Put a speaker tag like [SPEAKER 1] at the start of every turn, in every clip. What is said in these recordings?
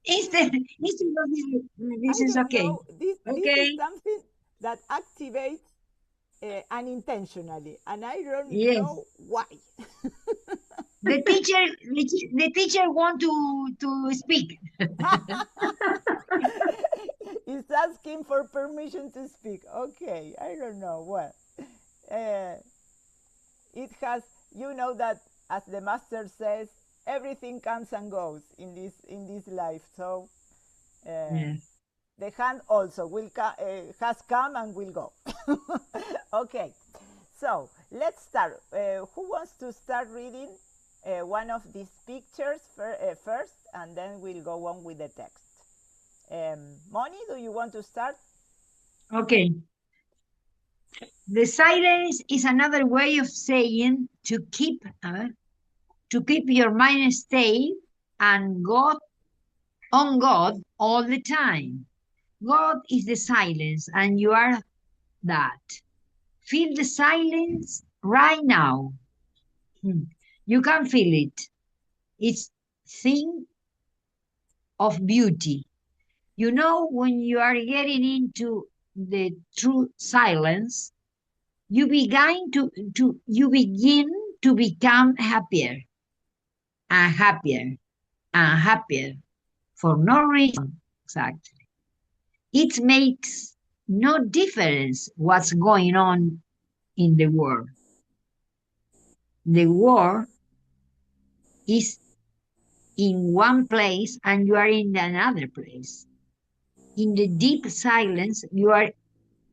[SPEAKER 1] Instead of this
[SPEAKER 2] I
[SPEAKER 1] is
[SPEAKER 2] don't
[SPEAKER 1] okay.
[SPEAKER 2] know. This is
[SPEAKER 1] Okay.
[SPEAKER 2] something that activates unintentionally, and I don't
[SPEAKER 1] Yes.
[SPEAKER 2] know why.
[SPEAKER 1] The teacher want to speak.
[SPEAKER 2] It's asking for permission to speak. Okay, I don't know. Well, uh, it has. You know that, as the master says, everything comes and goes in this life. So uh,
[SPEAKER 1] Yes.
[SPEAKER 2] the hand also has come and will go. Okay, so let's start. Who wants to start reading one of these pictures first, and then we'll go on with the text? Moni, do you want to start?
[SPEAKER 1] Okay. The silence is another way of saying to keep your mind stay and God on God all the time. God is the silence, and you are that. Feel the silence right now. Hmm. You can feel it. It's thing of beauty. You know, when you are getting into the true silence, you begin to become happier and happier and happier for no reason exactly. It makes no difference what's going on in the world. The world is in one place and you are in another place. In the deep silence, you are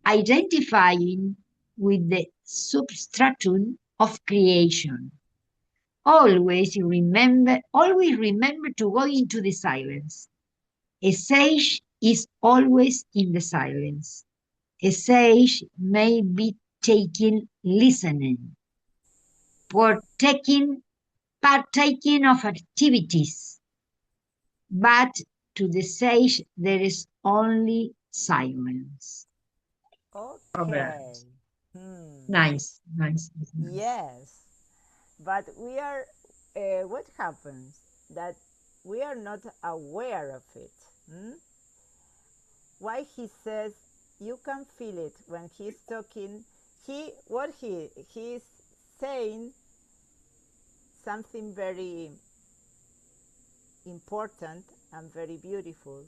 [SPEAKER 1] identifying with the substratum of creation. Always remember to go into the silence. A sage is always in the silence. A sage may be taking listening, partaking of activities, but to the sage there is only silence.
[SPEAKER 2] Okay. Hmm.
[SPEAKER 1] Nice, nice, nice.
[SPEAKER 2] Yes, but we are. What happens that we are not aware of it? Hmm? Why he says you can feel it when he's talking? He's saying something very important and very beautiful.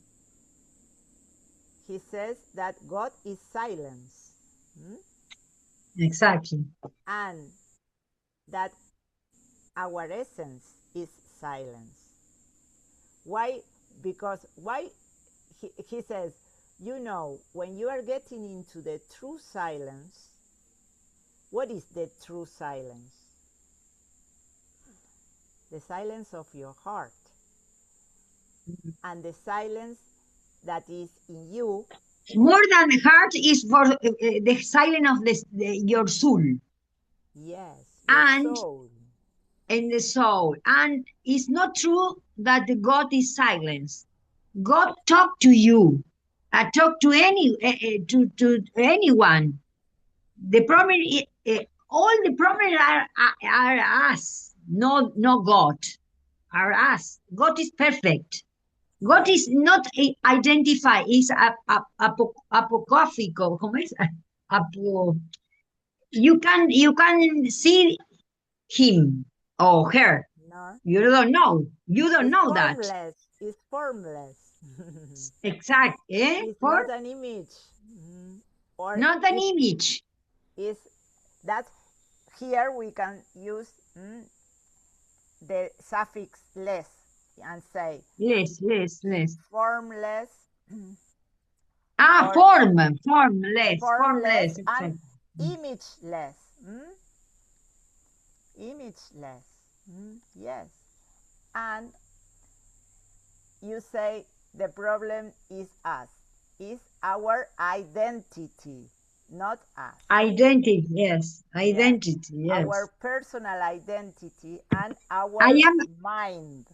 [SPEAKER 2] He says that God is silence. Hmm?
[SPEAKER 1] Exactly.
[SPEAKER 2] And that our essence is silence. Why? Because why he says, when you are getting into the true silence, what is the true silence? The silence of your heart and the silence that is in you.
[SPEAKER 1] More than the heart is for the silence of your soul
[SPEAKER 2] Yes, your
[SPEAKER 1] and
[SPEAKER 2] soul.
[SPEAKER 1] in the soul. And it's not true that the God is silence. God talk to you. Talk to to anyone. The problem is, all the problems are us, no God. Are us. God is perfect. God
[SPEAKER 2] Yes.
[SPEAKER 1] is not identified. Is apocryphal. ¿Cómo es? Apo, you can see him or her.
[SPEAKER 2] No,
[SPEAKER 1] You don't know. You don't
[SPEAKER 2] it's
[SPEAKER 1] know that.
[SPEAKER 2] formless. It's formless.
[SPEAKER 1] Exact. Eh?
[SPEAKER 2] It's
[SPEAKER 1] For
[SPEAKER 2] not an image. Or
[SPEAKER 1] not an
[SPEAKER 2] it
[SPEAKER 1] image.
[SPEAKER 2] is that here we can use the suffix less and say
[SPEAKER 1] Less.
[SPEAKER 2] formless
[SPEAKER 1] Ah,
[SPEAKER 2] or
[SPEAKER 1] formless.
[SPEAKER 2] formless and
[SPEAKER 1] Exactly.
[SPEAKER 2] imageless. Imageless. Yes. And you say the problem is us, is our identity, not us.
[SPEAKER 1] Identity. Yes.
[SPEAKER 2] Yes.
[SPEAKER 1] Identity.
[SPEAKER 2] Our
[SPEAKER 1] Yes.
[SPEAKER 2] personal identity and
[SPEAKER 1] I
[SPEAKER 2] our
[SPEAKER 1] am
[SPEAKER 2] mind.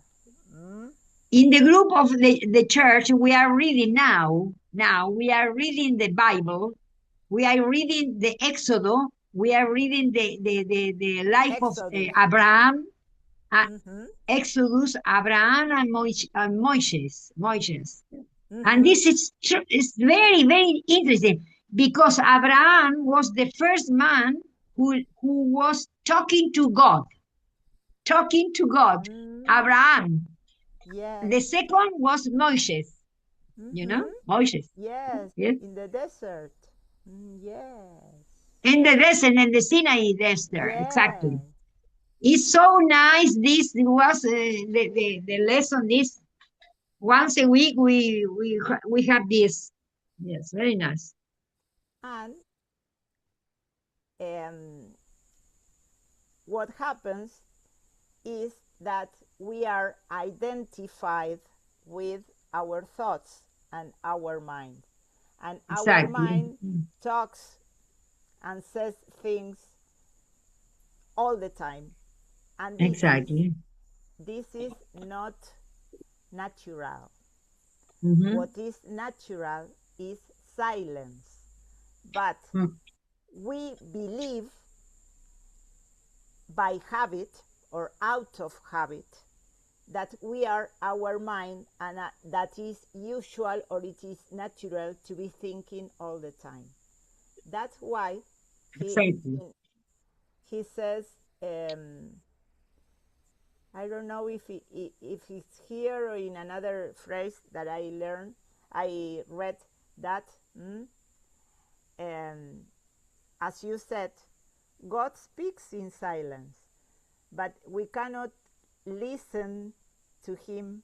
[SPEAKER 2] Mm?
[SPEAKER 1] in the group of the church. We are reading now. Now we are reading the Bible. We are reading the Exodus. We are reading the life of
[SPEAKER 2] Exodus.
[SPEAKER 1] Abraham
[SPEAKER 2] Mm-hmm.
[SPEAKER 1] Exodus, Abraham, and Moises. And
[SPEAKER 2] Mm-hmm.
[SPEAKER 1] this is very, very interesting because Abraham was the first man who was talking to God, talking to God.
[SPEAKER 2] Mm,
[SPEAKER 1] Abraham.
[SPEAKER 2] yes.
[SPEAKER 1] The second was Moses,
[SPEAKER 2] Mm-hmm.
[SPEAKER 1] Moses.
[SPEAKER 2] Yes.
[SPEAKER 1] Yes.
[SPEAKER 2] In the desert. Yes.
[SPEAKER 1] In the desert, in the Sinai desert, exactly.
[SPEAKER 2] Yes.
[SPEAKER 1] It's so nice. This was the lesson. This once a week we have this. Yes, very nice.
[SPEAKER 2] And um, what happens is that we are identified with our thoughts and our mind. And our
[SPEAKER 1] Exactly.
[SPEAKER 2] mind talks and says things all the time. And
[SPEAKER 1] Exactly.
[SPEAKER 2] this is not natural.
[SPEAKER 1] Mm-hmm.
[SPEAKER 2] What is natural is silence. But we believe by habit or out of habit that we are our mind and that is usual or it is natural to be thinking all the time. That's why he
[SPEAKER 1] Exactly.
[SPEAKER 2] he says, I don't know if it's here or in another phrase that I learned, I read that, um, as you said, God speaks in silence, but we cannot listen to Him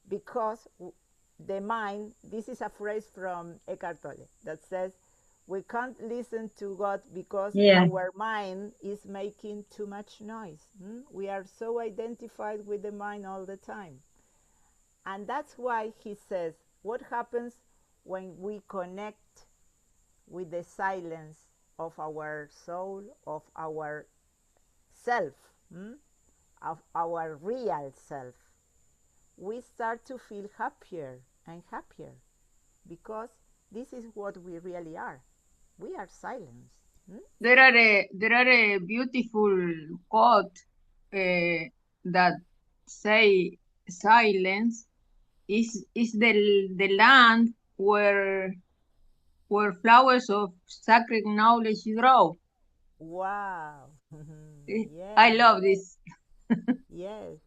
[SPEAKER 2] because the mind, this is a phrase from Eckhart Tolle that says, we can't listen to God because
[SPEAKER 1] Yeah.
[SPEAKER 2] our mind is making too much noise. We are so identified with the mind all the time. And that's why he says, what happens when we connect with the silence of our soul, of our self, of our real self? We start to feel happier and happier because this is what we really are. We are silence.
[SPEAKER 3] There are a beautiful quote that say silence is the land where flowers of sacred knowledge grow.
[SPEAKER 2] Wow.
[SPEAKER 3] I
[SPEAKER 2] Yes,
[SPEAKER 3] love this.
[SPEAKER 2] yes.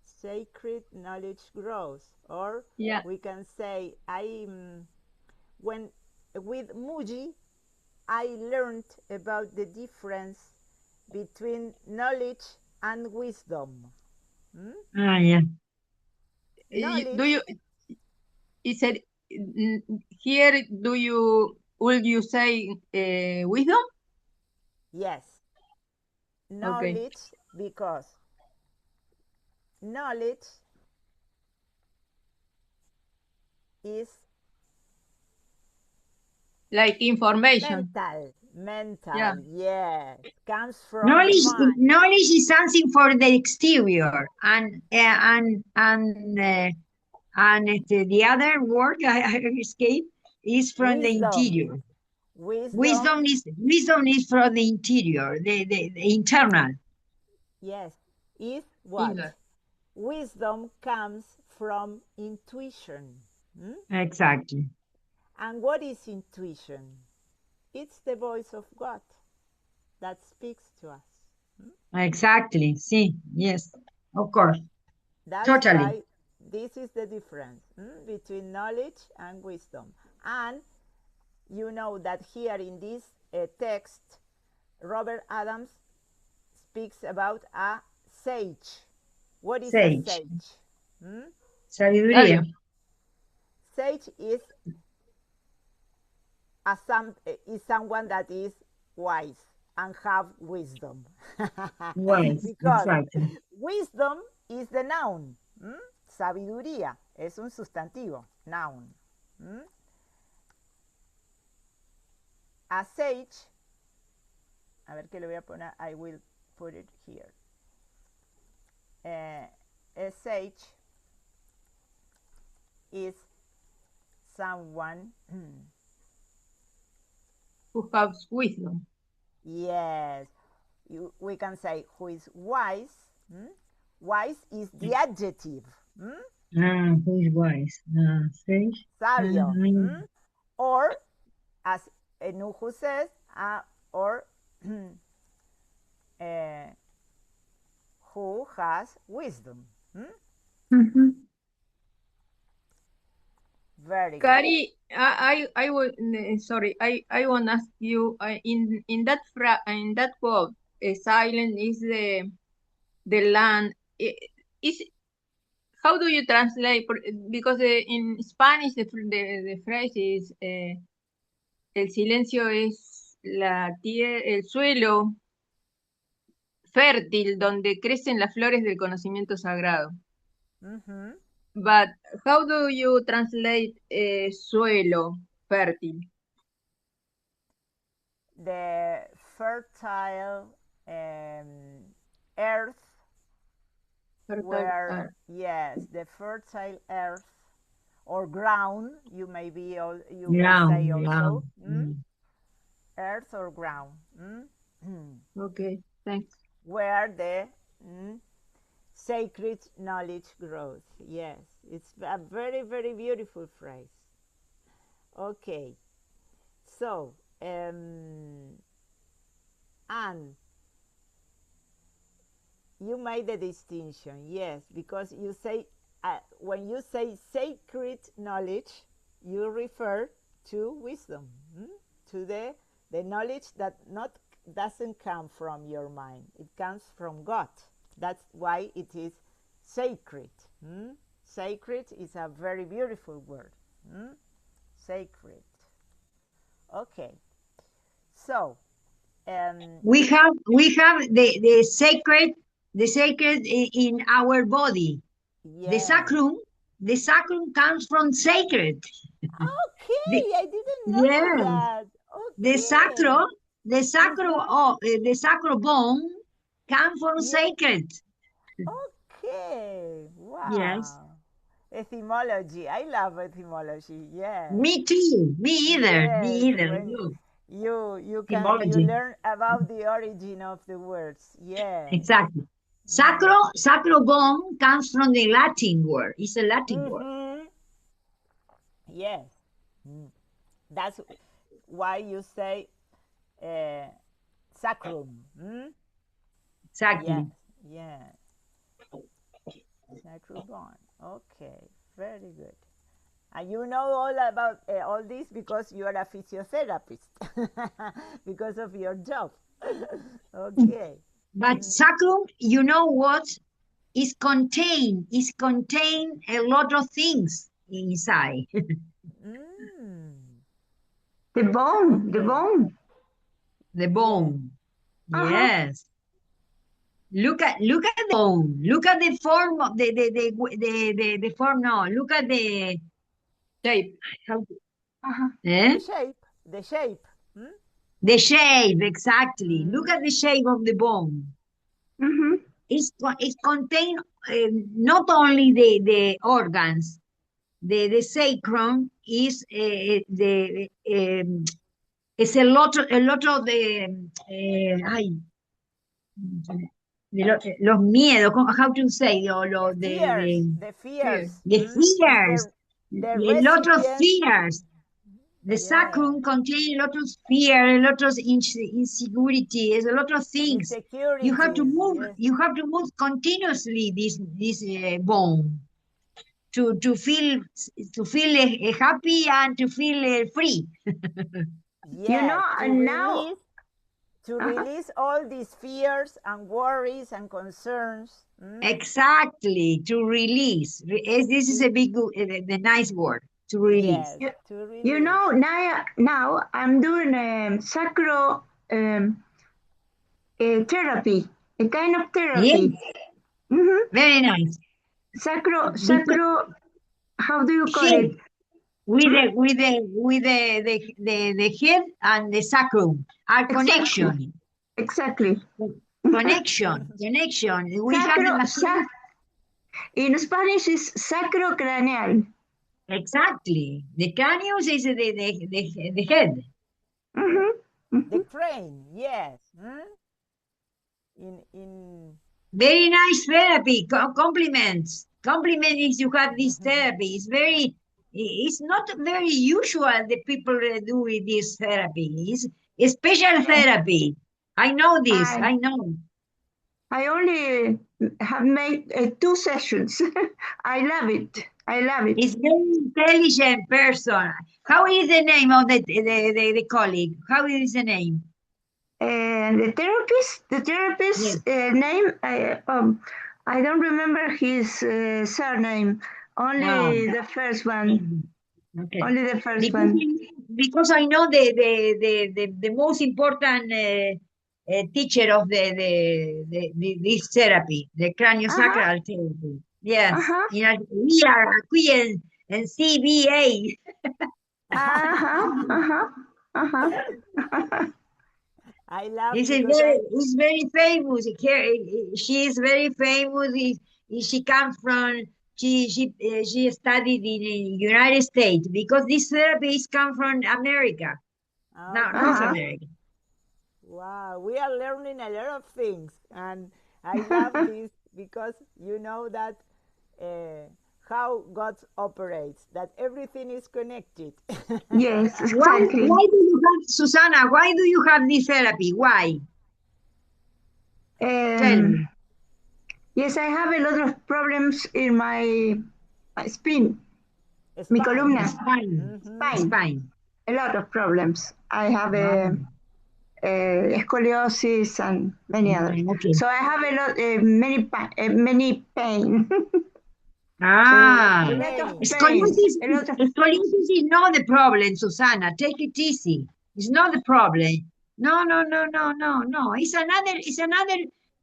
[SPEAKER 2] Sacred knowledge grows. Or
[SPEAKER 3] Yeah,
[SPEAKER 2] we can say, when with Muji, I learned about the difference between knowledge and wisdom. Hmm?
[SPEAKER 1] Ah, yeah.
[SPEAKER 3] do
[SPEAKER 2] Knowledge,
[SPEAKER 3] you? Is it here? Do you will you say wisdom?
[SPEAKER 2] yes,
[SPEAKER 3] Okay,
[SPEAKER 2] knowledge, because knowledge is
[SPEAKER 3] like information.
[SPEAKER 2] mental,
[SPEAKER 3] Yeah,
[SPEAKER 2] yes, comes from the
[SPEAKER 1] Knowledge,
[SPEAKER 2] mind.
[SPEAKER 1] knowledge is something for the exterior, and the other word I escaped is from the
[SPEAKER 2] Wisdom,
[SPEAKER 1] interior.
[SPEAKER 2] wisdom,
[SPEAKER 1] Wisdom is from the interior, the internal.
[SPEAKER 2] yes, is what?
[SPEAKER 3] inner.
[SPEAKER 2] Wisdom comes from intuition. Hmm?
[SPEAKER 1] Exactly.
[SPEAKER 2] And what is intuition? It's the voice of God that speaks to us.
[SPEAKER 1] Exactly. See, yes, of course.
[SPEAKER 2] That's
[SPEAKER 1] Totally.
[SPEAKER 2] why this is the difference between knowledge and wisdom. And you know that here in this text, Robert Adams speaks about a sage. What is a
[SPEAKER 1] Sage.
[SPEAKER 2] sage? Hmm?
[SPEAKER 1] Sabiduría.
[SPEAKER 3] Sabio.
[SPEAKER 2] Sage is is someone that is wise and have wisdom.
[SPEAKER 1] Wise.
[SPEAKER 2] Because
[SPEAKER 1] Exactly.
[SPEAKER 2] wisdom is the noun. Sabiduría es un sustantivo, noun. A sage, a ver que le voy a poner, I will put it here. A sage is someone,
[SPEAKER 3] Who has wisdom?
[SPEAKER 2] yes, we can say who is wise Wise is the adjective.
[SPEAKER 1] Who is wise? Sage.
[SPEAKER 2] Sabio. Or, as Enuhu says, or uh, who has wisdom.
[SPEAKER 3] Mhm.
[SPEAKER 2] Very good.
[SPEAKER 3] Cari, I would sorry. I want to ask you in that quote, silent is the land. Is how do you translate? Because in Spanish the phrase is el silencio es el suelo fértil donde crecen las flores del conocimiento sagrado.
[SPEAKER 2] Mm-hmm.
[SPEAKER 3] But how do you translate suelo fértil?
[SPEAKER 2] The fertile earth
[SPEAKER 3] Fertile
[SPEAKER 2] where, yes, the fertile earth or ground, you may say
[SPEAKER 1] Ground,
[SPEAKER 2] also,
[SPEAKER 1] ground. Mm.
[SPEAKER 2] earth or ground,
[SPEAKER 3] Okay, thanks.
[SPEAKER 2] where the sacred knowledge grows. Yes, it's a very, very beautiful phrase. Okay, so, and you made the distinction, yes, because you say, when you say sacred knowledge, you refer to wisdom, to the knowledge that not doesn't come from your mind, it comes from God. That's why it is sacred. Sacred is a very beautiful word. Sacred. Okay, so
[SPEAKER 1] We have the sacred in our body. The
[SPEAKER 2] yes.
[SPEAKER 1] sacrum, the sacrum comes from sacred. The,
[SPEAKER 2] Okay, I didn't know
[SPEAKER 1] yes,
[SPEAKER 2] that.
[SPEAKER 1] the
[SPEAKER 2] Okay.
[SPEAKER 1] sacro, the sacro,
[SPEAKER 2] Uh-huh.
[SPEAKER 1] the sacro bone comes from
[SPEAKER 2] Yes.
[SPEAKER 1] sacred.
[SPEAKER 2] Okay.
[SPEAKER 1] Yes,
[SPEAKER 2] Wow. Etymology. I love etymology. Yes.
[SPEAKER 1] me too. Me either. Me
[SPEAKER 2] Yes.
[SPEAKER 1] either.
[SPEAKER 2] When
[SPEAKER 1] Look,
[SPEAKER 2] you
[SPEAKER 1] symbology.
[SPEAKER 2] learn about the origin of the words. Yes.
[SPEAKER 1] Exactly.
[SPEAKER 2] Mm.
[SPEAKER 1] Sacro bone comes from the Latin word. It's a Latin word.
[SPEAKER 2] Mm-hmm. Yes. That's why you say uh, sacrum. Yes.
[SPEAKER 1] Exactly.
[SPEAKER 2] Yes. Sacrobon. Okay. Very good. And you know all about all this because you are a physiotherapist, because of your job. Okay.
[SPEAKER 1] But sacrum, you know what? Is contain a lot of things inside.
[SPEAKER 2] Mm.
[SPEAKER 3] The bone, the
[SPEAKER 2] Okay.
[SPEAKER 3] bone.
[SPEAKER 1] The
[SPEAKER 2] Yes.
[SPEAKER 1] bone.
[SPEAKER 3] Uh-huh.
[SPEAKER 1] Yes. Look at the bone. Look at the form of the form. No, look at the
[SPEAKER 3] Shape.
[SPEAKER 1] how,
[SPEAKER 3] Uh-huh.
[SPEAKER 1] eh?
[SPEAKER 2] The shape. The shape. Mm?
[SPEAKER 1] The shape exactly. Look at
[SPEAKER 2] Mm.
[SPEAKER 1] the shape of the bone.
[SPEAKER 3] Mm-hmm.
[SPEAKER 1] It's contain not only the organs. The sacrum is the it's a lot of the ay, los miedos, how to say,
[SPEAKER 2] The fears. The
[SPEAKER 3] Fears.
[SPEAKER 2] fears.
[SPEAKER 1] the
[SPEAKER 2] Is
[SPEAKER 1] fears,
[SPEAKER 2] the
[SPEAKER 1] a lot of
[SPEAKER 2] recipient.
[SPEAKER 1] fears. The
[SPEAKER 2] Yeah.
[SPEAKER 1] sacrum contains a lot of fear, a lot of insecurity, a lot of things. You have to
[SPEAKER 2] Insecurities.
[SPEAKER 1] move.
[SPEAKER 2] Yes.
[SPEAKER 1] You have to move continuously this bone to feel happy and to feel free.
[SPEAKER 2] Yes. To
[SPEAKER 3] And now,
[SPEAKER 2] release. To
[SPEAKER 3] uh-huh.
[SPEAKER 2] release all these fears and worries and concerns.
[SPEAKER 1] Exactly, to release. This is
[SPEAKER 2] To
[SPEAKER 1] a big, the nice word, to release.
[SPEAKER 2] yes.
[SPEAKER 3] you,
[SPEAKER 2] To
[SPEAKER 3] you
[SPEAKER 2] release.
[SPEAKER 3] know, now I'm doing sacro therapy, a kind of
[SPEAKER 1] Yes,
[SPEAKER 3] therapy. Mm-hmm.
[SPEAKER 1] very nice. Because
[SPEAKER 3] Sacro, how do you call
[SPEAKER 1] head
[SPEAKER 3] it?
[SPEAKER 1] with
[SPEAKER 3] Hmm?
[SPEAKER 1] the head and the sacrum are
[SPEAKER 3] Exactly,
[SPEAKER 1] connection.
[SPEAKER 3] exactly.
[SPEAKER 1] Connection. We have the
[SPEAKER 3] Sacro,
[SPEAKER 1] machine.
[SPEAKER 3] in Spanish is sacro craneal.
[SPEAKER 1] Exactly. The cranius is the head.
[SPEAKER 3] Mm-hmm.
[SPEAKER 2] The
[SPEAKER 3] Mm-hmm.
[SPEAKER 2] crane, yes. In
[SPEAKER 1] Very nice therapy. Compliments. Compliment is you have this therapy. It's not very usual that people do with this therapy. It's a special
[SPEAKER 4] Yes,
[SPEAKER 1] therapy. I know this.
[SPEAKER 4] I
[SPEAKER 1] I know.
[SPEAKER 4] I only have made 2 sessions. I love it. I love it.
[SPEAKER 1] It's very intelligent person. How is the name of the colleague? How is the name?
[SPEAKER 4] The therapist
[SPEAKER 1] Yes.
[SPEAKER 4] name, I don't remember his surname.
[SPEAKER 1] No.
[SPEAKER 4] Only the first one.
[SPEAKER 1] Mhm. Okay.
[SPEAKER 4] Only the first
[SPEAKER 1] Because
[SPEAKER 4] one.
[SPEAKER 1] because I know the most important teacher of this therapy, the
[SPEAKER 4] Uh huh.
[SPEAKER 1] craniosacral therapy.
[SPEAKER 4] Uh
[SPEAKER 1] Yes,
[SPEAKER 4] huh.
[SPEAKER 1] we are aquí en CBA.
[SPEAKER 4] Uh huh. Uh huh. Uh huh.
[SPEAKER 2] I laugh because
[SPEAKER 1] He's very famous. She is very famous. She comes from she studied in the United States because these therapies come from America, now
[SPEAKER 4] Uh
[SPEAKER 1] North
[SPEAKER 4] huh.
[SPEAKER 2] okay.
[SPEAKER 1] America.
[SPEAKER 2] Wow, we are learning a lot of things, and I love this because you know that uh, how God operates, that everything is connected.
[SPEAKER 4] Yes,
[SPEAKER 1] Why
[SPEAKER 4] exactly.
[SPEAKER 1] do you have Susana? Why do you have this therapy? Why? Tell
[SPEAKER 4] Um,
[SPEAKER 1] me.
[SPEAKER 4] yes, I have a lot of problems in my spine, mi
[SPEAKER 2] Spine.
[SPEAKER 4] columna,
[SPEAKER 1] Spine,
[SPEAKER 2] Hmm.
[SPEAKER 4] spine.
[SPEAKER 1] spine.
[SPEAKER 4] A lot of problems. I have
[SPEAKER 1] Ah,
[SPEAKER 4] scoliosis and many others.
[SPEAKER 1] okay.
[SPEAKER 4] So I have many pain,
[SPEAKER 1] Ah,
[SPEAKER 4] a lot of
[SPEAKER 2] Pain.
[SPEAKER 4] pain,
[SPEAKER 1] scoliosis,
[SPEAKER 4] a lot of.
[SPEAKER 1] scoliosis is not the problem, Susana. Take it easy. It's not the problem. No, no, no, no, no, no. It's another.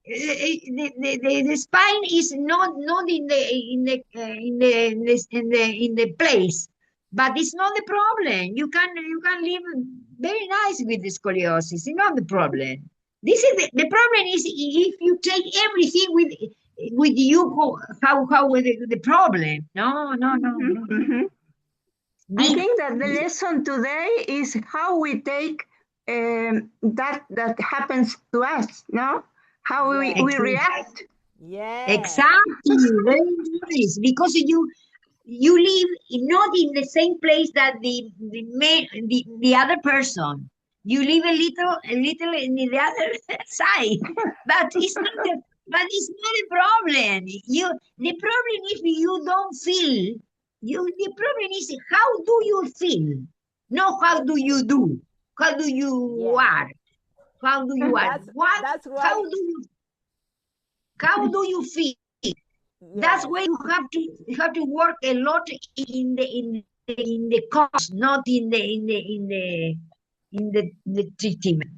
[SPEAKER 1] The spine is not in the place, but it's not the problem. You can live very nice with the scoliosis. It's not the problem. This is the problem is if you take everything with you how the problem. No, no, no,
[SPEAKER 4] Mhm,
[SPEAKER 1] no.
[SPEAKER 4] mhm. I
[SPEAKER 1] Deep.
[SPEAKER 4] think that the lesson today is how we take that happens to us. No, how we
[SPEAKER 2] Yes.
[SPEAKER 1] Exactly.
[SPEAKER 4] react.
[SPEAKER 2] Yes.
[SPEAKER 1] Exactly. Very nice. Because you live not in the same place that the other person. You live a little in the other side. But it's not a problem. The problem is you don't feel. The problem is how do you feel? No, how do
[SPEAKER 2] Okay.
[SPEAKER 1] you do? How do you
[SPEAKER 2] Yes.
[SPEAKER 1] are? How do you are? What?
[SPEAKER 2] That's
[SPEAKER 1] How
[SPEAKER 2] why.
[SPEAKER 1] do you how do you feel? That's
[SPEAKER 2] Yes.
[SPEAKER 1] where you have to work a lot in the cause, not in the treatment.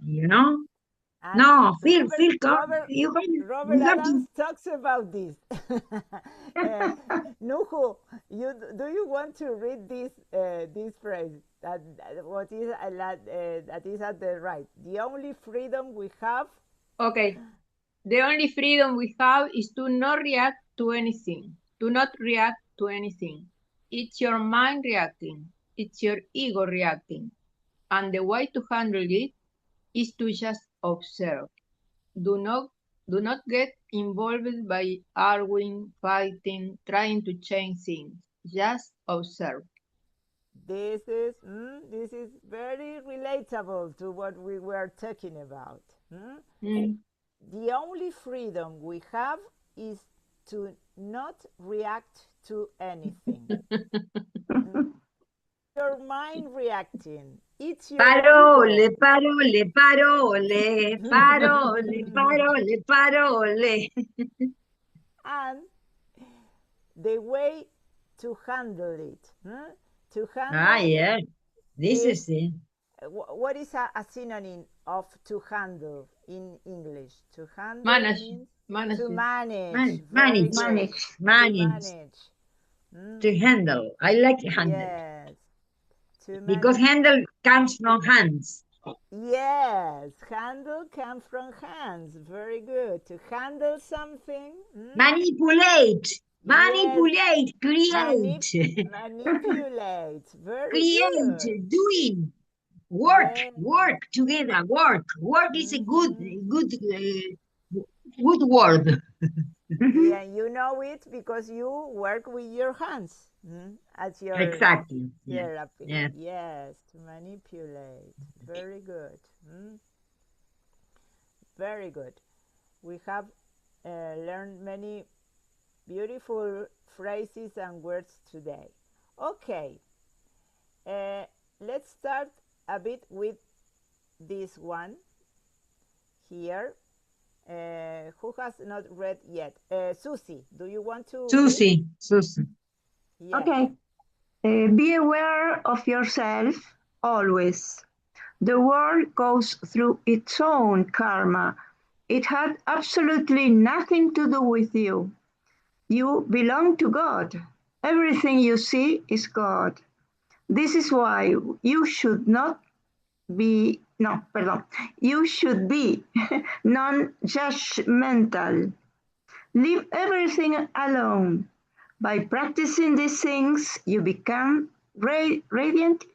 [SPEAKER 2] And
[SPEAKER 1] No, feel
[SPEAKER 2] Robert
[SPEAKER 1] feel calm.
[SPEAKER 2] Robert
[SPEAKER 1] You have
[SPEAKER 2] Robert
[SPEAKER 1] you have to.
[SPEAKER 2] Adams talks about this. Nuhu, do you want to read this phrase what is that is at the right? The only freedom we have.
[SPEAKER 3] Okay. The only freedom we have is to not react to anything. Do not react to anything. It's your mind reacting. It's your ego reacting. And the way to handle it is to just observe. Do not do not get involved by arguing, fighting, trying to change things. Just observe.
[SPEAKER 2] This is very relatable to what we were talking about.
[SPEAKER 3] Mm.
[SPEAKER 2] The only freedom we have is to not react to anything. Mm? Your mind reacting. It's your
[SPEAKER 1] Parole,
[SPEAKER 2] ego.
[SPEAKER 1] parole, parole, parole, parole, parole.
[SPEAKER 2] And the way to handle it. To
[SPEAKER 1] Ah,
[SPEAKER 2] handle
[SPEAKER 1] yeah. This
[SPEAKER 2] is
[SPEAKER 1] is it.
[SPEAKER 2] what is a synonym of to handle in English? To handle
[SPEAKER 3] Manage.
[SPEAKER 2] means to
[SPEAKER 3] Manage.
[SPEAKER 2] manage. Very
[SPEAKER 1] Manage,
[SPEAKER 2] good.
[SPEAKER 4] Manage.
[SPEAKER 2] To
[SPEAKER 1] manage,
[SPEAKER 2] manage. Mm,
[SPEAKER 1] to handle. I like handle
[SPEAKER 2] yes. To
[SPEAKER 1] because
[SPEAKER 2] manage.
[SPEAKER 1] handle comes from hands.
[SPEAKER 2] Yes. Handle comes from hands. Very good. To handle something.
[SPEAKER 1] Manipulate,
[SPEAKER 2] Yes.
[SPEAKER 1] manipulate,
[SPEAKER 2] Manip-
[SPEAKER 1] create,
[SPEAKER 2] manipulate. Very good.
[SPEAKER 1] create, doing, work,
[SPEAKER 2] Yes.
[SPEAKER 1] work together, work. Work is a good,
[SPEAKER 2] Hmm.
[SPEAKER 1] good good word.
[SPEAKER 2] Yeah, you know it because you work with your hands as your
[SPEAKER 1] Exactly. Yeah.
[SPEAKER 2] therapy.
[SPEAKER 1] Yeah.
[SPEAKER 2] Yes, to manipulate. Very good. Very good. We have learned many beautiful phrases and words today. Okay, uh, let's start a bit with this one here. Who has not read yet? Susie, do you want to read?
[SPEAKER 1] Susie. Susie.
[SPEAKER 2] Yes.
[SPEAKER 4] Okay. Be aware of yourself always. The world goes through its own karma. It had absolutely nothing to do with you. You belong to God. Everything you see is God. This is why you should not be, no, perdón, you should be non judgmental. Leave everything alone. By practicing these things, you become radiantly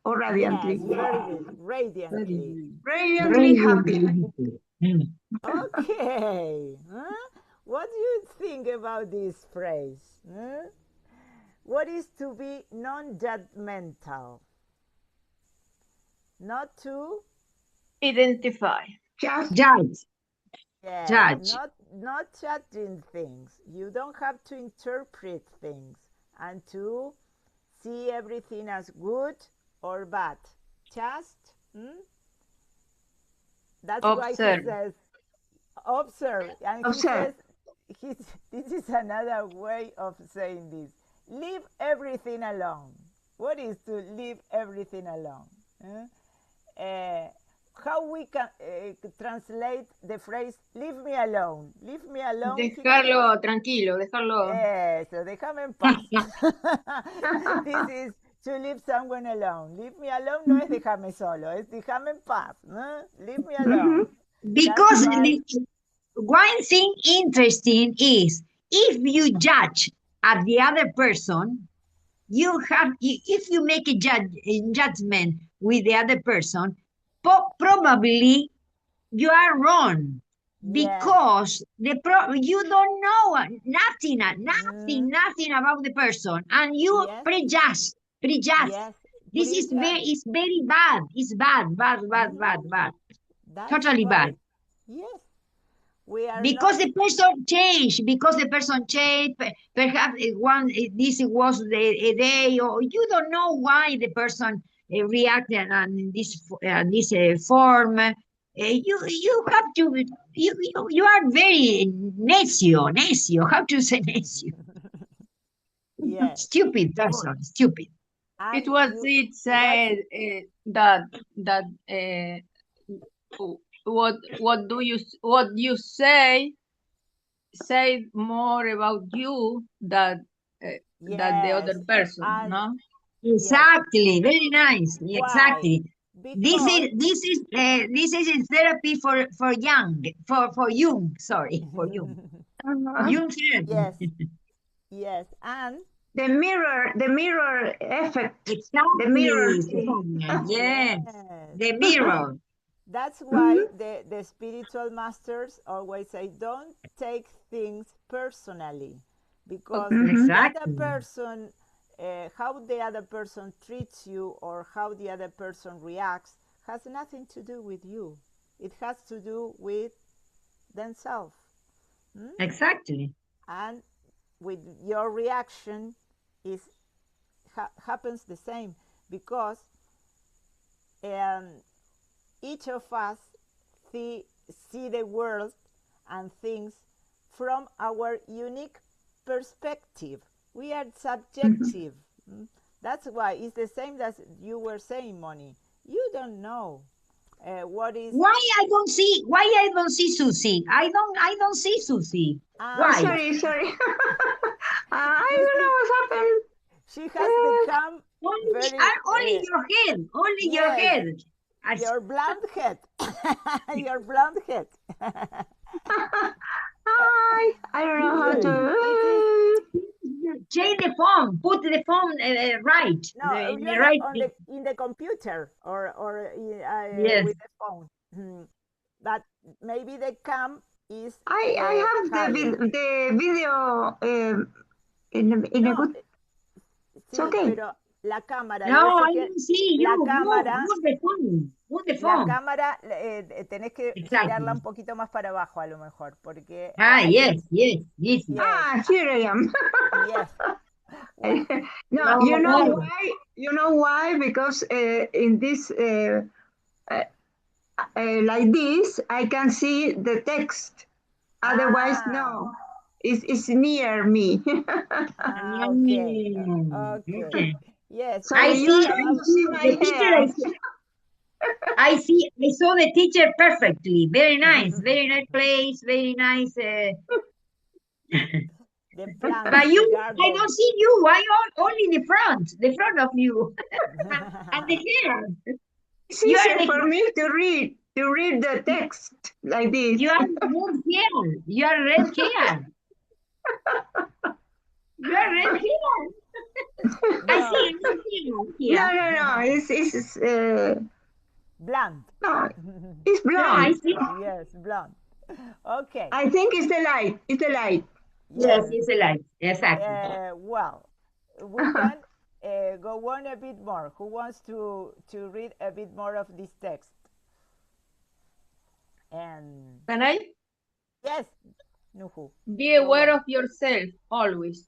[SPEAKER 4] or
[SPEAKER 2] Yes,
[SPEAKER 4] radiantly?
[SPEAKER 2] very good.
[SPEAKER 3] Very
[SPEAKER 2] Radiantly.
[SPEAKER 3] good.
[SPEAKER 4] Radiantly
[SPEAKER 1] Brilliant.
[SPEAKER 4] happy.
[SPEAKER 1] Beautiful. Mm.
[SPEAKER 2] Okay. Huh? What do you think about this phrase? Huh? What is to be non judgmental? Not to,
[SPEAKER 3] Identify.
[SPEAKER 4] Just
[SPEAKER 1] Judge.
[SPEAKER 2] yes,
[SPEAKER 1] Judge.
[SPEAKER 2] not judging things. You don't have to interpret things and to see everything as good or bad. Just, that's why he
[SPEAKER 3] Observe.
[SPEAKER 2] says observe, and he
[SPEAKER 4] observe.
[SPEAKER 2] says he's, this is another way of saying this: leave everything alone. What is to leave everything alone? Uh, how we can translate the phrase leave me alone? Leave me alone.
[SPEAKER 3] Dejarlo tranquilo, dejarlo.
[SPEAKER 2] Eso, déjame en paz. This is to leave someone alone. Leave me alone no es déjame solo, es déjame en paz. ¿No? Leave me alone.
[SPEAKER 4] Mhm.
[SPEAKER 2] That's
[SPEAKER 1] Because
[SPEAKER 2] why,
[SPEAKER 1] one thing interesting is if you judge at the other person, you have if you make a judgment with the other person, probably you are wrong
[SPEAKER 2] yes.
[SPEAKER 1] because you don't know nothing,
[SPEAKER 2] Mm,
[SPEAKER 1] nothing about the person, and you
[SPEAKER 2] yes,
[SPEAKER 1] prejudge.
[SPEAKER 2] yes.
[SPEAKER 1] This is very,
[SPEAKER 2] Prejudge.
[SPEAKER 1] it's very bad. It's bad, bad, bad,
[SPEAKER 2] Mm,
[SPEAKER 1] bad, bad.
[SPEAKER 2] that's
[SPEAKER 1] Totally
[SPEAKER 2] why,
[SPEAKER 1] bad.
[SPEAKER 2] yes, we are
[SPEAKER 1] Because
[SPEAKER 2] not.
[SPEAKER 1] the person changed, perhaps this was a day, or you don't know why the person reacted on this form. You have to you are very necio. How to say necio?
[SPEAKER 2] Yes,
[SPEAKER 1] Stupid person, stupid.
[SPEAKER 3] It
[SPEAKER 2] and
[SPEAKER 3] was
[SPEAKER 2] you.
[SPEAKER 3] it
[SPEAKER 2] That's
[SPEAKER 3] said that what you say more about you that the other
[SPEAKER 2] yes,
[SPEAKER 3] person,
[SPEAKER 2] and
[SPEAKER 3] no?
[SPEAKER 2] yes.
[SPEAKER 1] Exactly, very nice.
[SPEAKER 2] Why?
[SPEAKER 1] Exactly.
[SPEAKER 2] Because
[SPEAKER 1] This is in therapy for young for Jung. Sorry, for Jung.
[SPEAKER 4] Uh-huh.
[SPEAKER 1] Jung
[SPEAKER 2] yes,
[SPEAKER 1] therapy.
[SPEAKER 2] yes, and
[SPEAKER 4] The mirror effect, the mirror
[SPEAKER 1] Exactly,
[SPEAKER 4] thing.
[SPEAKER 1] Sonia. Yes,
[SPEAKER 2] yes,
[SPEAKER 1] the
[SPEAKER 2] and
[SPEAKER 1] mirror.
[SPEAKER 2] that's why
[SPEAKER 4] Mhm.
[SPEAKER 2] the spiritual masters always say don't take things personally because
[SPEAKER 3] Okay.
[SPEAKER 4] Mhm.
[SPEAKER 2] the other
[SPEAKER 1] Exactly.
[SPEAKER 2] person, how the other person treats you or how the other person reacts has nothing to do with you. It has to do with themselves. Hmm?
[SPEAKER 1] Exactly.
[SPEAKER 2] And with your reaction is happens the same because um, each of us see, see the world and things from our unique perspective. We are
[SPEAKER 4] Mhm.
[SPEAKER 2] subjective. That's why it's the same as you were saying, Moni. You don't know what is.
[SPEAKER 1] Why I don't see Susie? I don't see Susie.
[SPEAKER 4] Oh,
[SPEAKER 1] Why?
[SPEAKER 2] Ah,
[SPEAKER 4] sorry. I don't
[SPEAKER 2] Susie,
[SPEAKER 4] know what happened.
[SPEAKER 2] she has become very.
[SPEAKER 1] Only your head. Only your
[SPEAKER 2] Yes,
[SPEAKER 1] head. I,
[SPEAKER 2] your blonde head. Your blonde head.
[SPEAKER 4] I don't know how
[SPEAKER 2] Yes, it is.
[SPEAKER 4] to.
[SPEAKER 1] change the phone. Put the phone right.
[SPEAKER 2] No,
[SPEAKER 1] The
[SPEAKER 2] you're
[SPEAKER 1] right.
[SPEAKER 2] on the in the computer or
[SPEAKER 1] Yes.
[SPEAKER 2] with the phone. but maybe the cam is
[SPEAKER 4] I have
[SPEAKER 2] higher.
[SPEAKER 4] the video in a
[SPEAKER 2] No,
[SPEAKER 4] good. It's
[SPEAKER 2] sí,
[SPEAKER 4] okay.
[SPEAKER 2] pero la cámara,
[SPEAKER 1] No,
[SPEAKER 2] yo sé
[SPEAKER 1] I
[SPEAKER 2] que
[SPEAKER 1] don't see
[SPEAKER 2] la
[SPEAKER 1] you.
[SPEAKER 2] cámara,
[SPEAKER 1] Move the phone. Move the
[SPEAKER 2] la
[SPEAKER 1] phone.
[SPEAKER 2] cámara tenés que girarla
[SPEAKER 1] Exactly.
[SPEAKER 2] un poquito más para abajo a lo mejor, porque
[SPEAKER 1] Ah,
[SPEAKER 2] I can,
[SPEAKER 1] yes, yes, easy.
[SPEAKER 2] yes,
[SPEAKER 4] Here I am.
[SPEAKER 2] yes. Well,
[SPEAKER 4] No,
[SPEAKER 1] No,
[SPEAKER 4] you know
[SPEAKER 1] no.
[SPEAKER 4] why? You know why? Because in this uh, like this, I can see the text. Otherwise,
[SPEAKER 2] ah,
[SPEAKER 4] no. It's near me.
[SPEAKER 2] ah, okay, okay.
[SPEAKER 1] Okay.
[SPEAKER 2] Yes,
[SPEAKER 4] So
[SPEAKER 1] I
[SPEAKER 2] we
[SPEAKER 1] see,
[SPEAKER 2] don't
[SPEAKER 1] I
[SPEAKER 2] have,
[SPEAKER 1] see
[SPEAKER 4] my
[SPEAKER 1] the teacher.
[SPEAKER 4] hair.
[SPEAKER 1] I saw the teacher perfectly. Very nice place, very nice.
[SPEAKER 2] the
[SPEAKER 1] But
[SPEAKER 2] plants, the
[SPEAKER 1] you, I
[SPEAKER 2] garden.
[SPEAKER 1] don't see you. Only the front of you, and the hair.
[SPEAKER 4] It's
[SPEAKER 1] You are
[SPEAKER 4] easier
[SPEAKER 1] the
[SPEAKER 4] for me to read the text like this.
[SPEAKER 1] you are red hair. You are red hair. You are red hair.
[SPEAKER 2] No,
[SPEAKER 1] I see you
[SPEAKER 4] No,
[SPEAKER 1] here.
[SPEAKER 4] no, no. It's
[SPEAKER 2] blunt.
[SPEAKER 4] no. It's
[SPEAKER 1] No, I
[SPEAKER 4] blonde.
[SPEAKER 1] see.
[SPEAKER 2] Yes, blunt. Okay,
[SPEAKER 4] I think it's the light. It's the light.
[SPEAKER 1] Yes,
[SPEAKER 2] yes.
[SPEAKER 1] it's a light. Exactly.
[SPEAKER 2] Well, we can go on a bit more. Who wants to read a bit more of this text? And
[SPEAKER 3] Can I?
[SPEAKER 2] yes, Nuhu,
[SPEAKER 3] Be
[SPEAKER 2] go
[SPEAKER 3] aware
[SPEAKER 2] on.
[SPEAKER 3] of yourself always.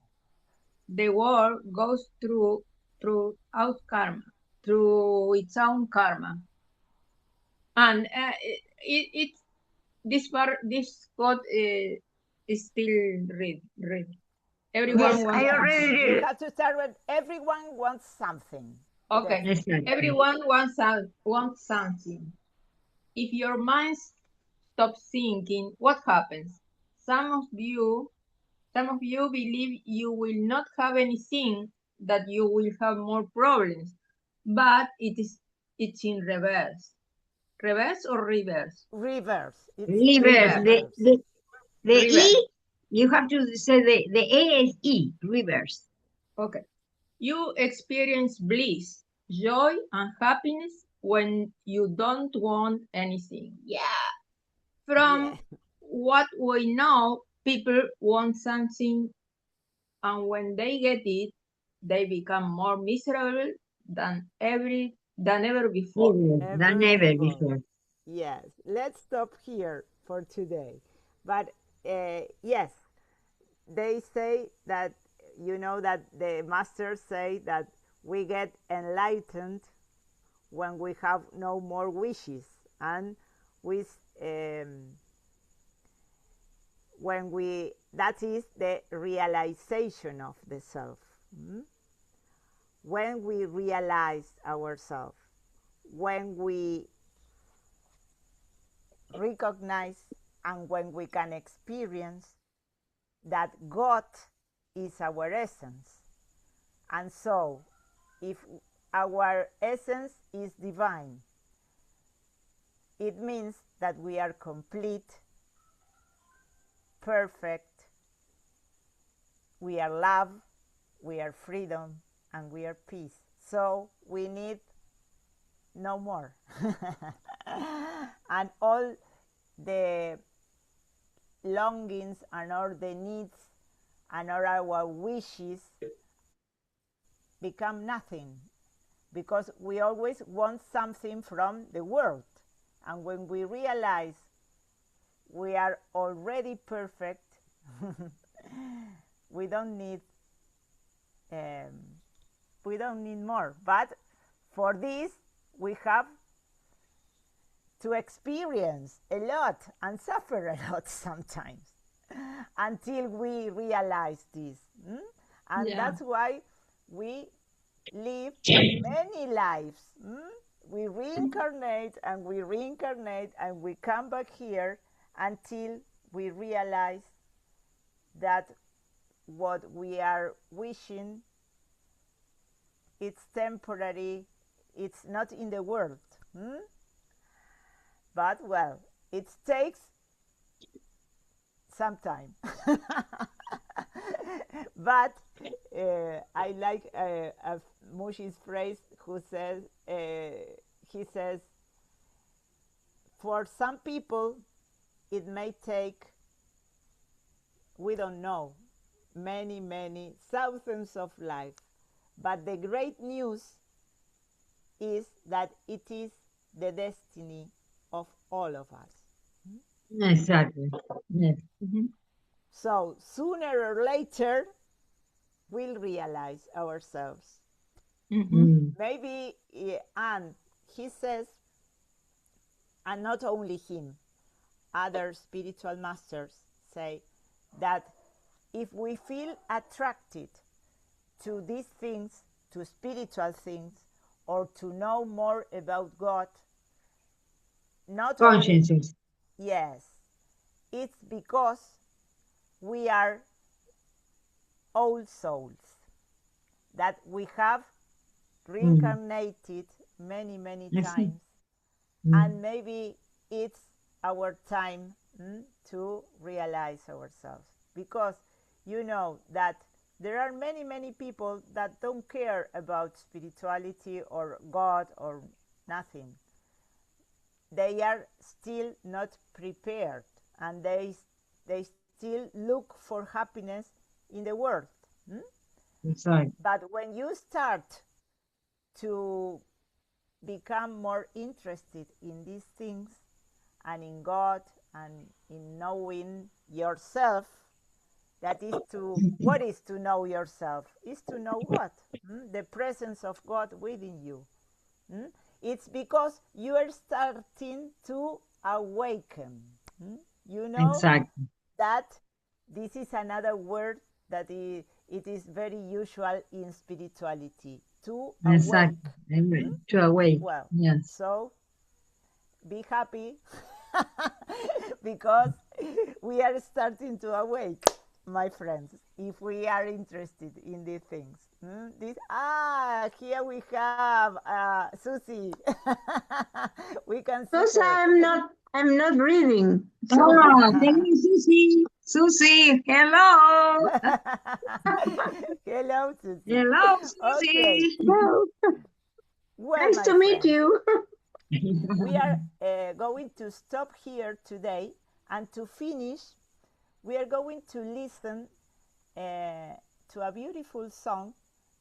[SPEAKER 3] The world goes throughout karma, through its own karma, and it this part this quote is still read.
[SPEAKER 4] Yes,
[SPEAKER 3] Everyone wants
[SPEAKER 4] I
[SPEAKER 2] Yeah,
[SPEAKER 3] something.
[SPEAKER 4] already
[SPEAKER 2] we
[SPEAKER 4] read.
[SPEAKER 2] have to start with everyone wants something.
[SPEAKER 3] Okay,
[SPEAKER 1] Exactly.
[SPEAKER 3] everyone wants something. If your mind stops thinking, what happens? Some of you Some of you believe you will not have anything, that you will have more problems, but it's in reverse. Reverse or reverse?
[SPEAKER 2] Reverse. It's in
[SPEAKER 1] Reverse.
[SPEAKER 3] Reverse.
[SPEAKER 2] reverse.
[SPEAKER 1] The
[SPEAKER 3] Reverse.
[SPEAKER 1] E. You have to say the A is E. Reverse.
[SPEAKER 3] Okay. You experience bliss, joy, and happiness when you don't want anything. Yeah.
[SPEAKER 2] Yeah.
[SPEAKER 3] From what we know, people want something, and when they get it, they become more miserable than ever before.
[SPEAKER 1] Than
[SPEAKER 2] Ever
[SPEAKER 1] ever
[SPEAKER 2] before.
[SPEAKER 1] before.
[SPEAKER 2] Yes. Let's stop here for today. But yes, they say that that the masters say that we get enlightened when we have no more wishes and with when we that is the realization of the self. Mm? When we realize ourselves, when we recognize and when we can experience that God is our essence. And so, if our essence is divine, it means that we are complete, perfect, we are love, we are freedom, and we are peace. So we need no more. And all the longings and all the needs and all our wishes become nothing because we always want something from the world. And when we realize we are already perfect, we don't need um, we don't need more. But for this, we have to experience a lot and suffer a lot sometimes until we realize this. Mm? And
[SPEAKER 3] Yeah.
[SPEAKER 2] that's why we live many lives. Mm? We reincarnate and we reincarnate and we come back here until we realize that what we are wishing it's temporary, it's not in the world. Mm? But well, it takes some time. But I like Mushi's phrase who says, he says, for some people, it may take, we don't know, many, many thousands of lives. But the great news is that it is the destiny of all of us.
[SPEAKER 1] Exactly. Yes.
[SPEAKER 2] So sooner or later, we'll realize ourselves. Maybe, and he says, and not only him, other spiritual masters say that if we feel attracted to these things, to spiritual things, or to know more about God, not only,
[SPEAKER 1] Consciences.
[SPEAKER 2] yes, it's because we are old souls, that we have reincarnated many, many
[SPEAKER 1] I see.
[SPEAKER 2] times, and maybe it's our time, to realize ourselves. Because you know that there are many, many people that don't care about spirituality or God or nothing. They are still not prepared, and they still look for happiness in the world. Hmm?
[SPEAKER 1] Exactly.
[SPEAKER 2] But when you start to become more interested in these things and in God and in knowing yourself, that is to, what is to know yourself? Is to know what? The presence of God within you. Mm? It's because you are starting to awaken. You know
[SPEAKER 1] Exactly.
[SPEAKER 2] that this is another word that it is very usual in spirituality, to
[SPEAKER 1] Exactly.
[SPEAKER 2] awake.
[SPEAKER 1] To awake.
[SPEAKER 2] Well,
[SPEAKER 1] Yes.
[SPEAKER 2] so be happy because we are starting to awake, my friends, if we are interested in these things. Here we have Susie. We can see
[SPEAKER 4] Because
[SPEAKER 2] her.
[SPEAKER 4] I'm not reading. So
[SPEAKER 1] Oh, thank you, Susie. Susie, hello.
[SPEAKER 2] Hello, Susie.
[SPEAKER 1] Hello,
[SPEAKER 2] Okay,
[SPEAKER 1] Susie.
[SPEAKER 4] well,
[SPEAKER 2] well,
[SPEAKER 4] nice
[SPEAKER 2] my
[SPEAKER 4] to meet
[SPEAKER 2] friends,
[SPEAKER 4] you.
[SPEAKER 2] we are going to stop here today, and to finish, we are going to listen to a beautiful song.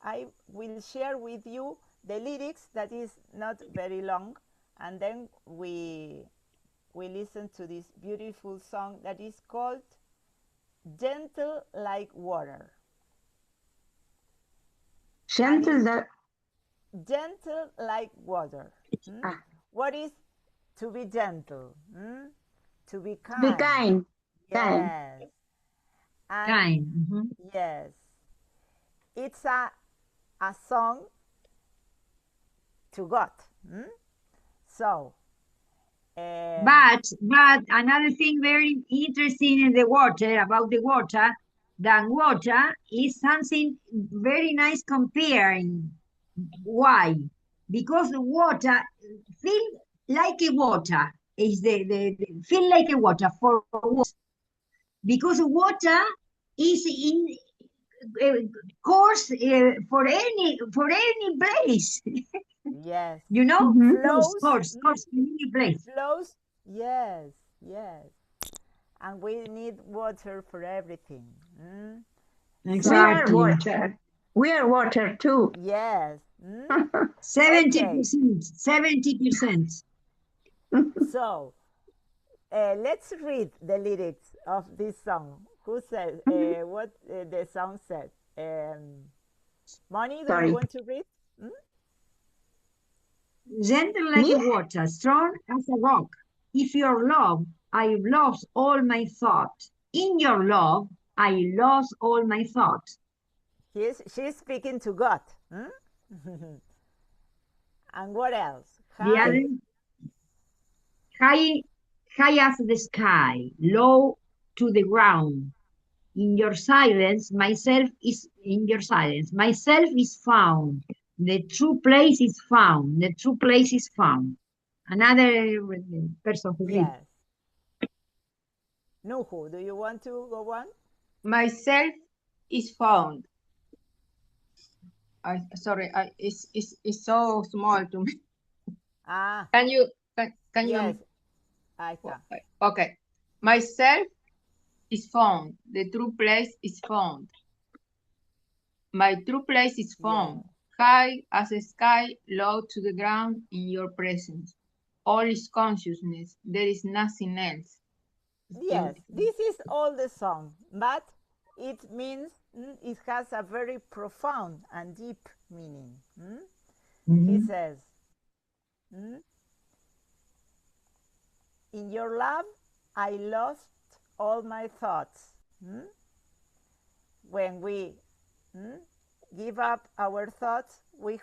[SPEAKER 2] I will share with you the lyrics, that is not very long, and then we listen to this beautiful song that is called Gentle Like Water. And
[SPEAKER 4] Gentle
[SPEAKER 2] it's
[SPEAKER 4] that
[SPEAKER 2] gentle like water. Hmm?
[SPEAKER 4] ah,
[SPEAKER 2] What is to be gentle? To be
[SPEAKER 4] be
[SPEAKER 2] kind.
[SPEAKER 4] kind. Kind.
[SPEAKER 2] Yes. And
[SPEAKER 1] Kind.
[SPEAKER 2] yes, it's a song to God. Hmm? So, um,
[SPEAKER 1] But another thing very interesting in the water, about the water, that water is something very nice comparing. Why? Because the water feel like a water is the feel like a water for what? Because water is in course for any place.
[SPEAKER 2] yes,
[SPEAKER 1] You know,
[SPEAKER 4] Mm-hmm.
[SPEAKER 2] flows,
[SPEAKER 1] course in any place.
[SPEAKER 2] flows. Yes, yes. And we need water for everything.
[SPEAKER 4] We
[SPEAKER 2] So,
[SPEAKER 4] are
[SPEAKER 1] Exactly.
[SPEAKER 4] water. We are water too.
[SPEAKER 2] yes.
[SPEAKER 1] Seventy
[SPEAKER 2] Okay.
[SPEAKER 1] percent. 70%.
[SPEAKER 2] So, let's read the lyrics of this song. Who says what the song said? Money, do you
[SPEAKER 4] Sorry.
[SPEAKER 2] want to read? Hmm?
[SPEAKER 1] Gentle like
[SPEAKER 4] Me?
[SPEAKER 1] a water, strong as a rock. If your love, I lost all my thought. In your love, I lost all my thought.
[SPEAKER 2] She's speaking to God. And what else?
[SPEAKER 1] The other,
[SPEAKER 2] High,
[SPEAKER 1] high, high as the sky, low to the ground. In your silence, myself is in your silence. Myself is found. The true place is found. The true place is found. Another person who read.
[SPEAKER 2] yes. Nuhu, do you want to go on?
[SPEAKER 3] Myself is found. Sorry, it's so small to me.
[SPEAKER 2] Ah,
[SPEAKER 3] Can you can
[SPEAKER 2] yes.
[SPEAKER 3] you
[SPEAKER 2] Ahí está.
[SPEAKER 3] Okay. Myself is found. The true place is found. My true place is
[SPEAKER 2] Yeah.
[SPEAKER 3] found. High as a sky, low to the ground in your presence. All is consciousness. There is nothing else. It's
[SPEAKER 2] Yes,
[SPEAKER 3] beautiful.
[SPEAKER 2] this is all the song, but it means it has a very profound and deep meaning. He
[SPEAKER 1] Mhm.
[SPEAKER 2] says, in your love, I lost all my thoughts. When we give up our thoughts, we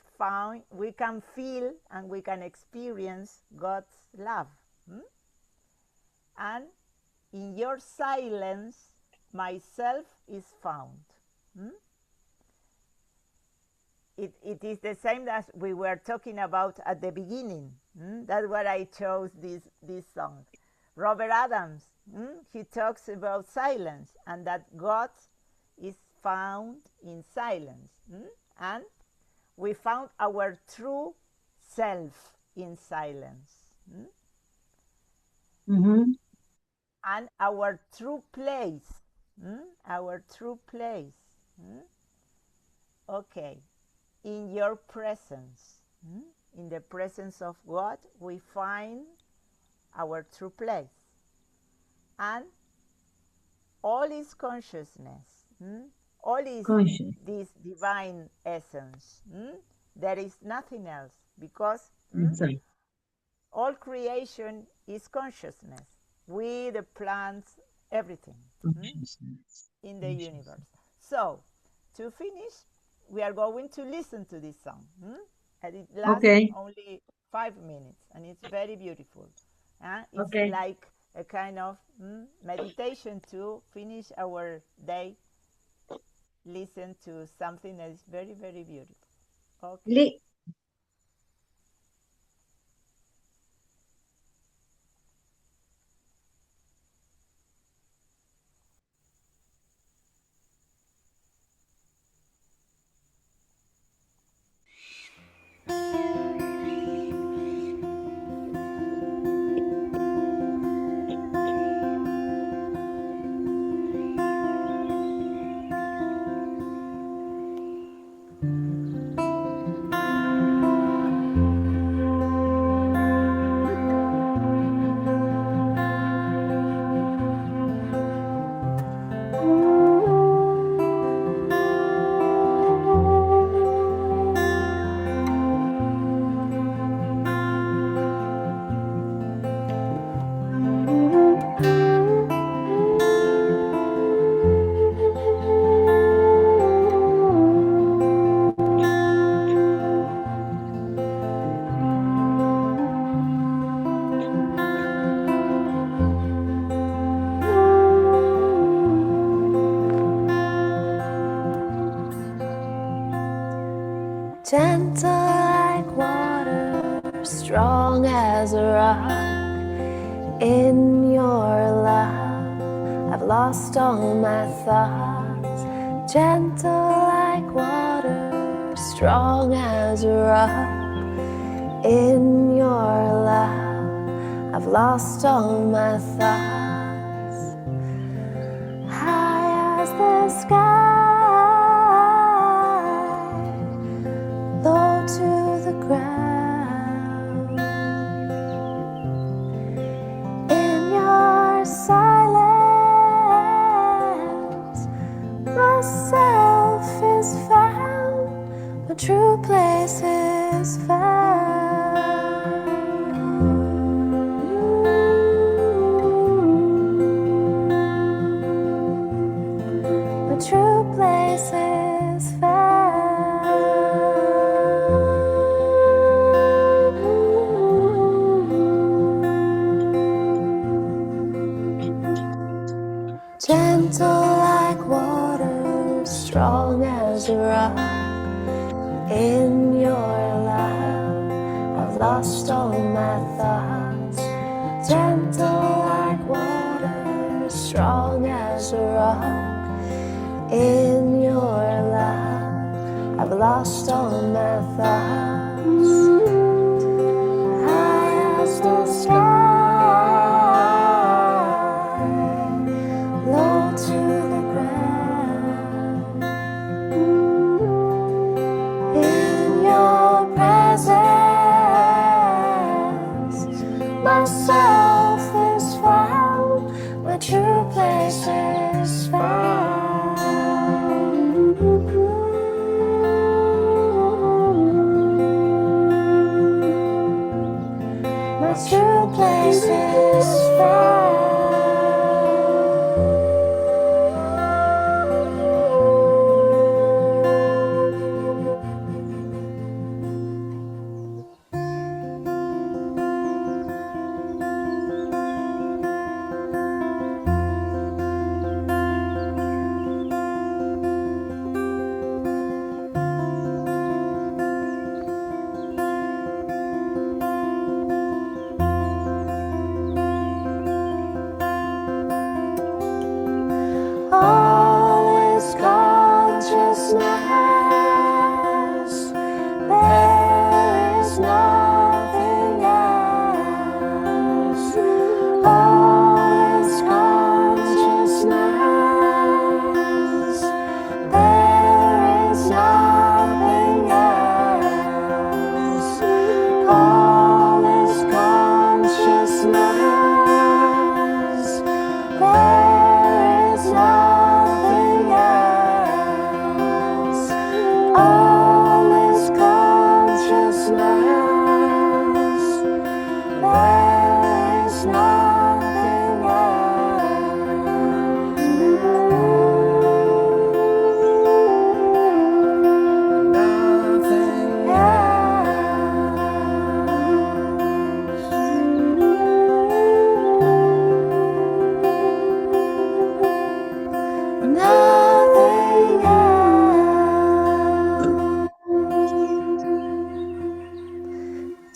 [SPEAKER 2] can feel and we can experience God's love. And in your silence, myself is found. It is the same as we were talking about at the beginning. That's why I chose this song. Robert Adams, he talks about silence and that God is found in silence. And we found our true self in silence.
[SPEAKER 1] Mhm.
[SPEAKER 2] And our true place. Our true place. Okay. In your presence, in the presence of God, we find our true place. And all is consciousness, all is
[SPEAKER 1] Conscious.
[SPEAKER 2] this divine essence. There is nothing else because
[SPEAKER 1] Inside.
[SPEAKER 2] all creation is consciousness. We, the plants, everything
[SPEAKER 1] Consciousness.
[SPEAKER 2] in the universe.
[SPEAKER 1] Consciousness.
[SPEAKER 2] So, to finish, we are going to listen to this song. And it lasts
[SPEAKER 1] Okay.
[SPEAKER 2] only 5 minutes and it's very beautiful. It's
[SPEAKER 1] Okay.
[SPEAKER 2] like a kind of meditation to finish our day. Listen to something that is very, very beautiful. Okay.
[SPEAKER 5] Gentle like water, strong as a rock. In your love, I've lost all my thoughts. Gentle like water, strong as a rock. In your love, I've lost all my thoughts. High as the sky, low to the ground. In your silence, myself is found. My true place is found. My true place is found. Gentle like water, strong as a rock. In your love, I've lost all my thoughts. Gentle like water, strong as a rock. In your love, I've lost all my thoughts. High as the sky,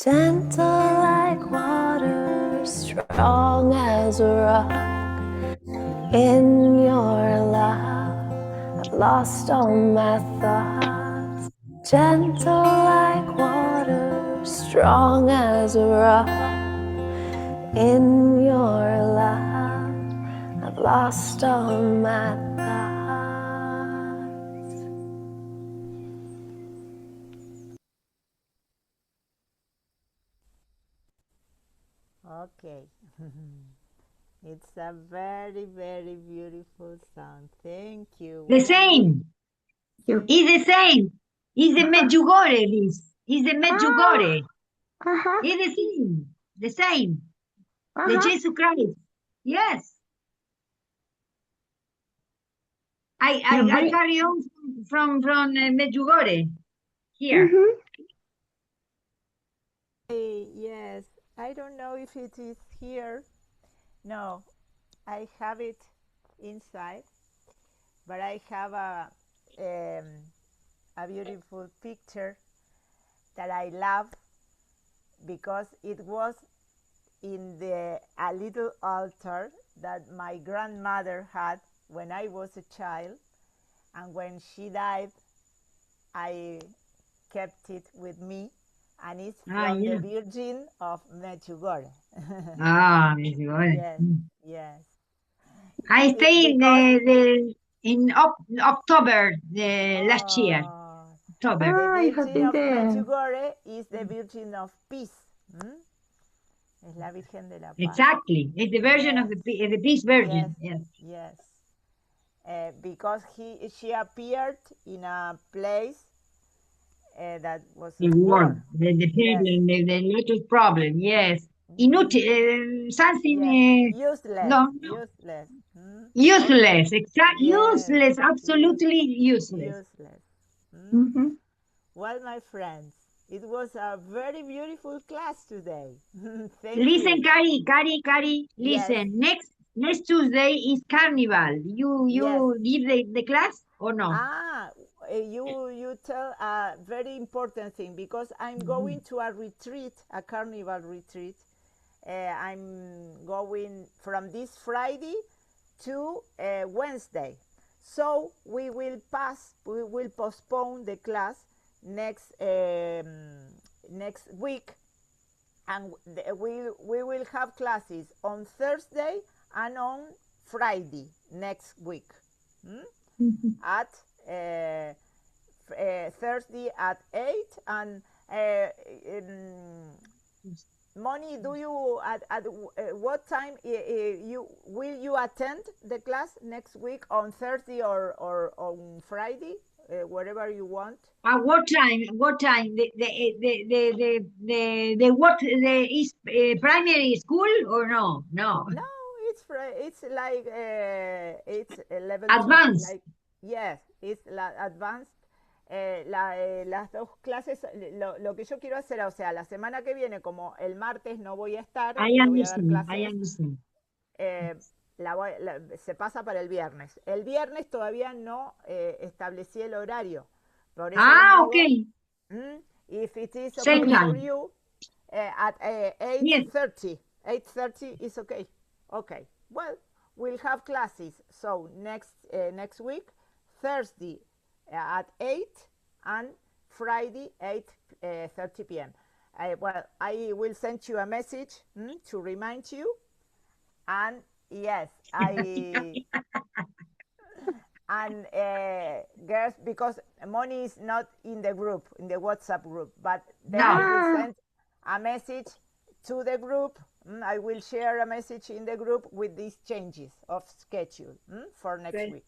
[SPEAKER 5] gentle like water, strong as a rock. In your love, I've lost all my thoughts. Gentle like water, strong as a rock. In your love, I've lost all my thoughts.
[SPEAKER 2] Okay. It's a very, very beautiful song. Thank you.
[SPEAKER 1] The same.
[SPEAKER 4] You.
[SPEAKER 1] It's the same. It's the Medjugorje, this. It's the Medjugorje.
[SPEAKER 4] Uh-huh.
[SPEAKER 1] It's the same. The same. The
[SPEAKER 4] Uh-huh.
[SPEAKER 1] Jesus Christ. Yes. I
[SPEAKER 4] You
[SPEAKER 1] I
[SPEAKER 4] bring.
[SPEAKER 1] carry on from Medjugorje here.
[SPEAKER 4] Mm-hmm.
[SPEAKER 2] Hey, yes, I don't know if it is here. No, I have it inside, but I have um, a beautiful picture that I love because it was in the a little altar that my grandmother had when I was a child, and when she died, I kept it with me, and it's
[SPEAKER 1] Ah,
[SPEAKER 2] from the
[SPEAKER 1] yeah.
[SPEAKER 2] Virgin of Medjugorje.
[SPEAKER 1] Ah, Medjugorje.
[SPEAKER 2] Yes, yes.
[SPEAKER 1] I stayed
[SPEAKER 2] Because
[SPEAKER 1] in October last year.
[SPEAKER 2] oh,
[SPEAKER 1] October.
[SPEAKER 2] the
[SPEAKER 4] Ah, you have
[SPEAKER 2] Virgin
[SPEAKER 4] been
[SPEAKER 2] of
[SPEAKER 4] there.
[SPEAKER 2] Medjugorje is the Virgin of Peace. ¿Mm? Es la Virgen de la Paz.
[SPEAKER 1] Exactly. It's the version of
[SPEAKER 2] Yes,
[SPEAKER 1] the Peace
[SPEAKER 2] yes,
[SPEAKER 1] Virgin. Yes.
[SPEAKER 2] yes. Because she appeared in a place that was
[SPEAKER 1] The
[SPEAKER 2] a
[SPEAKER 1] war,
[SPEAKER 2] war.
[SPEAKER 1] the
[SPEAKER 2] Yes.
[SPEAKER 1] problem, the lot of problem. Yes.
[SPEAKER 2] Mm-hmm.
[SPEAKER 1] Something.
[SPEAKER 2] Yes. Useless.
[SPEAKER 1] No, no.
[SPEAKER 2] Useless. Mm? Okay.
[SPEAKER 1] Useless.
[SPEAKER 2] Yes.
[SPEAKER 1] Useless.
[SPEAKER 2] Use,
[SPEAKER 1] Absolutely useless.
[SPEAKER 2] useless. Mm?
[SPEAKER 4] Mm-hmm.
[SPEAKER 2] Well, my friends, it was a very beautiful class today. Thank
[SPEAKER 1] Listen,
[SPEAKER 2] you.
[SPEAKER 1] Cari,
[SPEAKER 2] Yes,
[SPEAKER 1] listen. Next Tuesday is Carnival.
[SPEAKER 2] yes.
[SPEAKER 1] You give the class or no?
[SPEAKER 2] Ah, you tell a very important thing because I'm
[SPEAKER 1] Mhm.
[SPEAKER 2] going to a retreat, a carnival retreat. I'm going from this Friday to Wednesday. So we will postpone the class next week, and we will have classes on Thursday and on Friday next week. Hmm?
[SPEAKER 1] Mhm.
[SPEAKER 2] At Thursday at 8 and Moni, do you at what time you will you attend the class next week on Thursday or on Friday, wherever you want?
[SPEAKER 1] At what time? What time? The what? The is primary school or no? No.
[SPEAKER 2] No, it's like it's level 2.
[SPEAKER 1] Advanced.
[SPEAKER 2] Like yes, it's advanced. Las dos clases, lo que yo quiero hacer, o sea, la semana que viene, como el martes no voy a estar,
[SPEAKER 1] I
[SPEAKER 2] no voy a dar
[SPEAKER 1] understand. I
[SPEAKER 2] clases,
[SPEAKER 1] understand.
[SPEAKER 2] eh, se pasa para el viernes. El viernes todavía no establecí el horario. Por eso les
[SPEAKER 1] Ah,
[SPEAKER 2] digo,
[SPEAKER 1] okay.
[SPEAKER 2] if it is
[SPEAKER 1] Same
[SPEAKER 2] okay for
[SPEAKER 1] time.
[SPEAKER 2] you, at
[SPEAKER 1] Yes.
[SPEAKER 2] 8:30. 8:30 is okay. Okay. Well, we'll have classes. So next week, Thursday at 8 and Friday 8:30 p.m. Well, I will send you a message to remind you. And yes, I and girls, because Moni is not in the group, in the WhatsApp group, but then I
[SPEAKER 1] No.
[SPEAKER 2] will
[SPEAKER 4] Ah,
[SPEAKER 2] send a message to the group. I will share a message in the group with these changes of schedule for next
[SPEAKER 3] Okay.
[SPEAKER 2] week.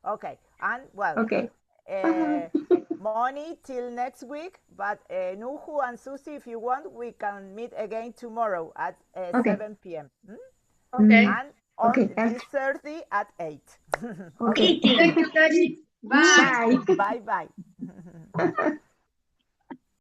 [SPEAKER 2] Okay, and well,
[SPEAKER 4] okay. Uh-huh.
[SPEAKER 2] uh, Moni till next week, but Nuhu and Susie, if you want, we can meet again tomorrow at
[SPEAKER 4] Okay.
[SPEAKER 2] 7 p.m.
[SPEAKER 3] Okay.
[SPEAKER 2] And on
[SPEAKER 4] Okay.
[SPEAKER 2] this Thursday at 8.
[SPEAKER 4] Okay.
[SPEAKER 2] Okay,
[SPEAKER 1] Eating.
[SPEAKER 3] Thank you, Cari.
[SPEAKER 1] Eat.
[SPEAKER 3] Bye.
[SPEAKER 4] Bye.
[SPEAKER 2] bye bye.